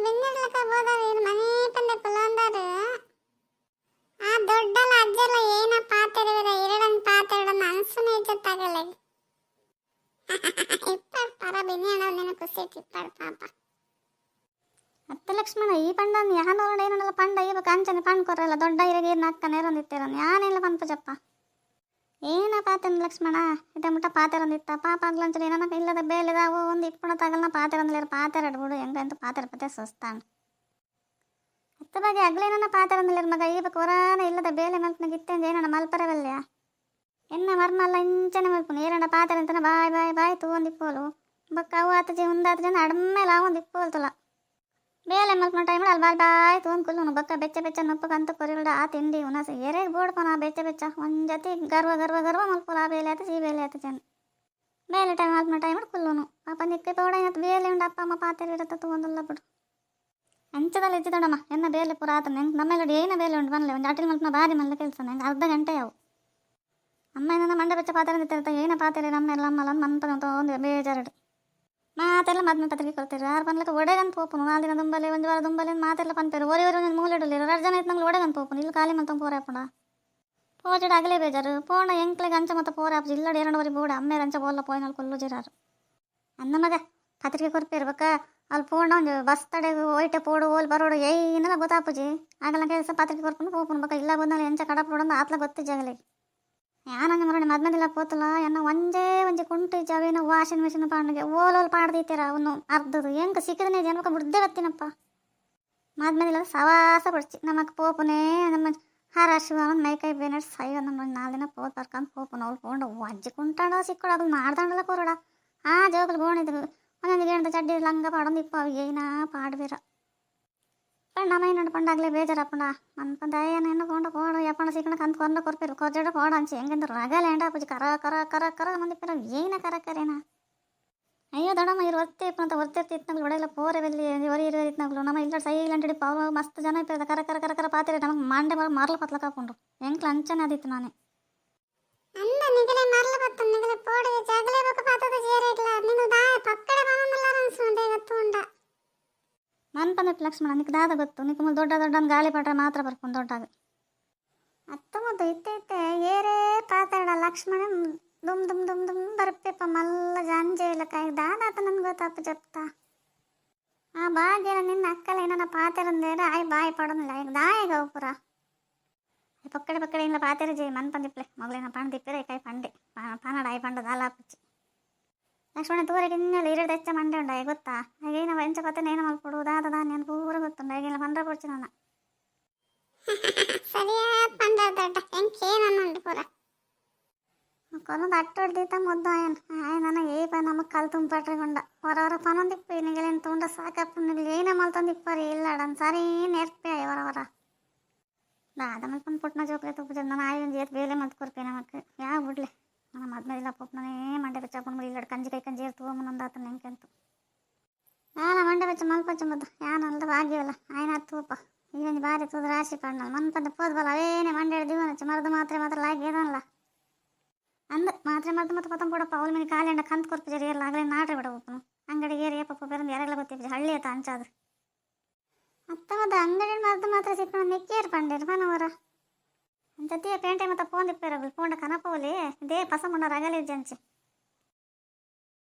ಬಿನ್ನಿಡ್ಲಕ ಬೋದಾವ ಇವ್ರು ಮನೆ ಪಂದೆ ಪುಲಂದಾರು ಆ ದೊಡ್ಡಲ ಅಜ್ಜಲ ಏನ ಪಾತೆರವಿರ ಎರಡನ್ ಪಾತೆರಡನ್ನ ಅನ್ಸುನೆ ಇಜ್ಜತ್ತಾಗಲ್ಲ ಇಪ್ಪಾಡ್ ಪರ ಬಿನ್ನಿ ಅಣ್ಣ ನಿನ್ನ ಖುಷಿ ಇಪ್ಪಾಡ್ ಪಾಪ ಅತ್ತ ಲಕ್ಷ್ಮಣ ಈ ಪಂಡನ್ ಯಾನೋರಣ ಏನಲ್ಲ ಪಂಡ ಇವ ಕಾಂಚನೆ ಪಂಡ್ ಕೊರಲ್ಲ ದೊಡ್ಡ ಇರಗೆ ನಕ್ಕ ನೇರೊಂದಿತ್ತೇರನ್ ಯಾನೆಲ್ಲ ಪಂಪಜಪ್ಪ ಏನ ಪಾತೆನ ಲಕ್ಷ್ಮಣ ಇದ ಮುಟ್ಟ ಪಾತೆರೊಂದಿತ್ತ ಪಾಪ ಆಗ್ಲಂಚಲಿ ಏನನ ಇಲ್ಲದ ಬೇಲೆದಾವು ಒಂದು ಇಪ್ಪಣ ತಗಲ್ನ ಪಾತೆರೊಂದಿಲ್ಲ ಪಾತೆರಡು ಬಿಡು ಹೆಂಗ ಅಂತ ಪಾತೆರ ಪತ್ತೆ ಸಸ್ತಾನ್ ಅತ್ತ ಬಗ್ಗೆ ಅಗ್ಲೇನ ಪಾತೆರೊಂದಿಲ್ಲ ಮಗ ಈ ಬಕ್ ವರಾನ ಇಲ್ಲದ ಬೇಲೆ ಮಲ್ಪನ ಗಿತ್ತಂಜ ಏನಣ್ಣ ಮಲ್ಪರವಲ್ಯ ಎನ್ನ ಮರ್ಮಲ್ಲ ಇಂಚನೆ ಮಲ್ಪನು ಏರಣ್ಣ ಪಾತೆರ ಅಂತನ ಬಾಯ್ ಬಾಯ್ ಬಾಯ್ ತೂ ಒಂದಿಪ್ಪೋಲು ಬಕ್ಕ ಅವು ಆತ ಒಂದಾತ ಜನ ಅಡಮೇಲೆ ಆ ಒಂದು ಇಪ್ಪೋಲ್ತಲ್ಲ ಬೇಲೆ ಮಲ್ಪನ ಟೈಮ್ ಅಲ್ಲಿ ಬಾಯ್ ಬಾಯ್ ತೂ ಕುಲ್ಲು ಬಕ್ಕ ಬೆಚ್ಚ ಬೆಚ್ಚ ನಪ್ಪಗಂತ ಕೊರಿಲ್ಡ ಆ ತಿಂಡಿ ಉನಸ ಎರೆ ಬೋಡ್ಪನ ಬೆಚ್ಚ ಬೆಚ್ಚ ಒಂದ್ ಜೊತೆ ಗರ್ವ ಗರ್ವ ಗರ್ವ ಮಲ್ಪೋಲ ಆ ಬೇಲೆ ಆತ ಈ ಬೇಲೆ ಆತ ಜನ ಬೇಲೆ ಟೈಮ್ ಮಲ್ಪನ ಟೈಮ್ ಕುಲ್ಲುನು ಪಾಪ ನಿಕ್ಕೆ ತೋಡ ಏನತ್ತು ಬೇಲೆ ಉಂಡು ಅಪ್ಪ ಅಮ್ಮ ಪಾತೆರ ಇರತ್ತ ತಗೊಂಡಲ್ಲ ಬಿಡು ಅಂಚದಲ್ಲಿ ಇದ್ದಿದ್ದಮ್ಮ ಎನ್ನ ಬೇಲೆ ಪುರ ಆತ ನಂಗೆ ನಮ್ಮೆಲ್ಲ ಏನ ಬೇಲೆ ಉಂಟು ಬನ್ನಲೆ ಒಂದು ಅಟಿಲ್ ಮಲ್ಪನ ಭಾರಿ ಮಲ್ಲ ಕೆಲಸ ನಂಗೆ ಅರ್ಧ ಗಂಟೆ ಅವು ಅಮ್ಮ ನನ್ನ ಮಂಡ ಬೆಚ್ಚ ಪಾತ್ರೆ ನಿಂತಿರ್ತ ಏನ ಪಾತ್ರೆ ನಮ್ಮೆಲ್ಲ ಅಮ್ಮಲ್ಲ ಮನ್ಪದ ಒಂದು ಬೇಜಾರಡು ಮಾತೆಲ್ಲ ಮದ್ಮೆ ಪತ್ರಿಕೆ ಕೊಡ್ತೀರಿ ಯಾರು ಪನ್ಲಕ್ಕ ಒಡೆಗಂತ ಪೋಪನು 4 ದಿನ ದುಂಬಲೆ ಒಂದು ವಾರ ದುಂಬಲೆ ಮಾತೆಲ್ಲ ಪನ್ಪೇರು ಒರೆ ಒಂದು ಮೂಲೆಡಲಿರು ರಜನ ಐತೆ ನಂಗೆ ಒಡೆಗಂತ ಪೋಪನು ಇಲ್ಲಿ ಖಾಲಿ ಮಲ್ತ ಪೋರ ಹಾಪುಂಡ ಪೋಜಡ ಆಗಲೇ ಬೇಜಾರು ಪೋಣ ಎಂಕ್ಲೆಗೆ ಅಂಚ ಮತ್ತು ಪೋರ ಹಾಪು ಇಲ್ಲಡೆ 2 ಬೋಡ ಅಮ್ಮೆ ಅಂಚ ಬೋಲ್ಲ ಪೋಯ್ನಲ್ಲಿ ಕೊಲ್ಲು ಜಿರಾರು ಅನ್ನ ಮಗ ಪತ್ರಿಕೆ ಕೊರ್ಪಿರ್ಬೇಕ ಅಲ್ಲಿ ಪೋಣ ಒಂದು ಬಸ್ ತಡೆಗೆ ಒಯ್ಟೆ ಪೋಡು ಓಲ್ ಬರೋಡು ಏನೆಲ್ಲ ಗೊತ್ತಾಪುಜಿ ಆಗಲ್ಲ ಕೆಲಸ ಪತ್ರಿಕೆ ಕೊರ್ಪನು ಪೋಪನು ಬಕ್ಕ ಇಲ್ಲ ಬಂದಲ್ಲಿ ಎಂಚ ಕಡಪೋಡಂದು ಆತ್ಲ ಗೊತ್ತಿಜ್ಜಾಗಲಿ ಯಾನಂಗೆ ಮರಣ ಮದ್ಮದಿಲ್ಲ ಪೋತಲ್ಲ ಎನ್ನ ಒಂಜೆ ಕುಂಟು ಜವೇನು ವಾಷಿಂಗ್ ಮಿಷಿನ್ ಪಾಂಡಿಗೆ ಓಲೋಲ್ ಪಾಡ್ದೈತೀರ ಅವನು ಅರ್ಧದು ಹೆಂಗೆ ಸಿಕ್ಕಿದನೇ ಜನಕ್ಕೆ ಬುಡ್ದೆ ಬತ್ತಿನಪ್ಪ ಮದ್ಮದಿಲ್ಲ ಸವಾಸ ಕೊಡ್ಚಿ ನಮಕ್ ಪೋಪುನೇ ನಮ್ಮ ಹಾರಾಶಿವ ಮೈಕೈ ಬೇನಡ್ ಸೈವ ನಮ್ಮ 4 ದಿನ ಪೋತ್ ಬರ್ಕಂದು ಪೋಪುನ ಅವ್ಳು ಪೋಂಡು ಅಜ್ಜಿ ಕುಂಟಾಡೋ ಸಿಕ್ಕೊಡ ಅದು ಮಾಡ್ದಂಡಲ್ಲ ಕೋರಡ ಆ ಜೋಗಲ್ ಗೋಣಿದ್ರು ಒಂದೊಂದು ಗೇಣದ ಚಡ್ಡಿ ಲಂಗ ಪಾಡೊಂದು ಇಪ್ಪ ಏನ ಪಾಡ್ಬೇರ ಪಂಡ ಮೈನಡು ಪಂಡಾಗಲೇ ಬೇಜಾರಪ್ಪಂಡ ಮನ್ಪಂದ ಏನು ಕೊಂಡು ಕೋಡು ಎಪ್ಪಣ ಸಿಕ್ಕಣ ಕಂತ ಕೊಂಡ ಕೊರ್ಪಿರು ಕೊರ್ಜಡ ಕೋಡ ಅಂಚಿ ಹೆಂಗೆಂದು ರಗಲೆ ಎಂಡ ಪೂಜಿ ಕರ ಕರ ಕರ ಕರ ಮಂದಿಪ್ಪಿರ ಏನ ಕರ ಕರೇನ ಅಯ್ಯೋ ದೊಡಮ್ಮ ಇರು ಒತ್ತಿಪ್ಪಂತ ಒತ್ತಿರ್ತಿತ್ನಾಗ್ಲು ಒಡೆಯಲ್ಲ ಪೋರೆ ಬೆಲ್ಲಿ ಒರಿ ಇರಿತ್ನಾಗ್ಲು ನಮ್ಮ ಇಲ್ಲ ಸೈಲೆಂಟ್ ಹಿಡಿ ಪಾವ ಮಸ್ತ್ ಜನ ಇಪ್ಪಿರದ ಕರ ಕರ ಕರ ಕರ ಪಾತಿರಿ ನಮಗೆ ಮಂಡೆ ಮಾರ್ಲ ಪತ್ಲ ಕಾಕೊಂಡು ಎಂಕ್ಲ ಅಂಚನೆ ಆದಿತ್ತು ನಾನೇ ಅಂದ ನಿಗಲೆ ಮರ್ಲ ಬತ್ತ ನಿಗಲೆ ಪೋಡಿ ಜಗಲೆ ಬಕ ಪಾತದ ಜೇರೇಟ್ಲ ನಿನು ದಾ ಪಕ್ಕಡ ಬನಮಲ್ಲ ಅನ್ಸುಂಡೆ ಗತ್ತುಂಡ ಮನ್ಪಂದಿತ್ತು ಲಕ್ಷ್ಮಣ ನಿಕ್ ದಾದ ಗೊತ್ತು ನಿಕ್ ಮುಂದೆ ದೊಡ್ಡ ದೊಡ್ಡ ಗಾಳಿ ಪಟ್ರೆ ಮಾತ್ರ ಬರ್ಕೊಂಡು ದೊಡ್ಡಾಗ ಅತ್ತ ಮುದ್ದು ಇತ್ತೈತೆ ಏರೇ ಪಾತಾಡ ಲಕ್ಷ್ಮಣ ದುಮ್ ದುಮ್ ದುಮ್ ದುಮ್ ಬರ್ಪೆಪ್ಪ ಮಲ್ಲ ಜಾಂಜೆ ಇಲ್ಲ ಕಾಯಿ ದಾದಾತ ನನ್ಗೆ ಗೊತ್ತಪ್ಪ ಜಪ್ತ ಆ ಬಾಗಿನ ನಿನ್ನ ಅಕ್ಕಲ ಏನ ಪಾತೆರಂದೇರ ಆಯ್ ಬಾಯಿ ಪಡೋದಿಲ್ಲ ಈಗ ದಾಯಿಗ ಪುರ ಪಕ್ಕಡೆ ಪಕ್ಕಡೆ ಇಲ್ಲ ಪಾತೆರ ಜೈ ಮನ್ಪಂದಿಪ್ಲೆ ಮಗಳೇನ ಪಂಡ್ ದಿಪ್ಪಿರ ಕಾಯಿ ಪಂಡೆ ಪಾನಾಡ ಆಯ್ ಪಂಡ ದಾಲಾಪಚ್ಚಿ ಲಕ್ಷ್ಮಣ ತೂರಿಗೆ ಇನ್ನೆಲ್ಲ 2 ಹೆಚ್ಚ ಮಂಡೆ ಉಂಡ ಗೊತ್ತಾ ಹಾಗೇನ ವಂಚ ಕೊತ್ತೆ ನೇನ ಮಲ್ಪಡು ದಾದ ಧಾನ್ಯ ಪೂರ ಗೊತ್ತುಂಡ ಹಾಗೆಲ್ಲ ಪಂಡ್ರ ಪಡ್ಚಿ ನನ್ನ ಸರಿಯಾದ ಪಂಡ ದಡ್ಡ ಹೆಂಗೇನುಂಡು ಪೂರ ಕೊನೊಂದು ಅಟ್ಟು ಹೊಡ್ದಿತ್ತ ಮುದ್ದು ಆಯ್ ನನಗೆ ಏ ಪ ನಮಗೆ ಕಲ್ ತುಂಬಿಟ್ರಿಗೊಂಡ ಹೊರ ಪನೊಂದಿಪ್ಪು ನಿಗಲೇನು ತುಂಡ ಸಾಕಪ್ಪ ನಿಗಲಿ ಏನೇ ಮಲ್ತೊಂದಿಪ್ಪರಿ ಇಲ್ಲಡನ್ ಸರಿ ನೆರ್ಪೆ ಹೊರ ದಾದ ಮಲ್ಪಂದು ಪುಟ್ನ ಜೋಕ್ಲೆ ತುಪ್ಪು ನಾನು ಆಯ್ ಒಂದು ಏತ್ ಬೇಲೆ ಮಲ್ತು ಕೊರ್ಪೆ ನಮಗೆ ಯಾವ ಬಿಡ್ಲೆ ನಮ್ಮ ಮದ್ಮೇಲೆ ಪಪ್ಪನೇ ಮಂಡೆ ಬೆಚ್ಚ ಹಾಕೊಂಡು ಇಲ್ಲಡು ಕಂಜಿ ಕೈ ಕಂಜಿ ತಗೊಂಬಂದು ಆತ ನೆಂಕೆಂತು ಯಾನ ಮಂಡೆ ಬೆಚ್ಚ ಮಲ್ಪಚ್ಚ ಮದ್ದು ಯಾನಲ್ದ ಭಾಗ್ಯವಲ್ಲ ಆಯ್ನ ತೂಪ ಇವನ್ ಬಾರಿ ತೂದ ರಾಶಿ ಪಣ್ಣಲ್ಲ ಮನ್ಪಂದ ಪೋದ್ಬಲ್ಲ ಅವೇನೇ ಮಂಡೆ ದಿವನಚ್ಚ ಮರದ ಮಾತ್ರ ಲಾಗಿದನಲ್ಲ ಅಂದ ಮಾತ್ರೆ ಮತ್ತೆ ಪತಂ ಕೊಡಪ್ಪ ಅವಳ ಮೇಲೆ ಕಾಲಿಂಡ ಕಂತ ಕೊರ್ಪು ಜರಿ ಎಲ್ಲ ಆಗಲೇ ನಾಟ್ರೆ ಬಿಡ ಒಪ್ಪನು ಅಂಗಡಿಗೆ ಏರಿ ಪಪ್ಪ ಬೇರೆ ಯಾರೆಲ್ಲ ಗೊತ್ತಿಪ್ಪ ಹಳ್ಳಿ ಆತ ಅಂಚಾದ್ರು ಅತ್ತ ಮತ್ತೆ ಅಂಗಡಿ ಮರದ ಮಾತ್ರ ಸಿಕ್ಕ ನೆಕ್ಕೇರು ಪಂಡೇರು ಮನವರ ಅಂತೀಯ ಪೇಂಟೆ ಮತ್ತೆ ಫೋನ್ ಇಪ್ಪಿರಗಳು ಫೋನ್ ಕನಪೋಲಿ ಇದೇ ಪಸ ಮುಂಡ ರಗಲಿ ಜಂಚಿ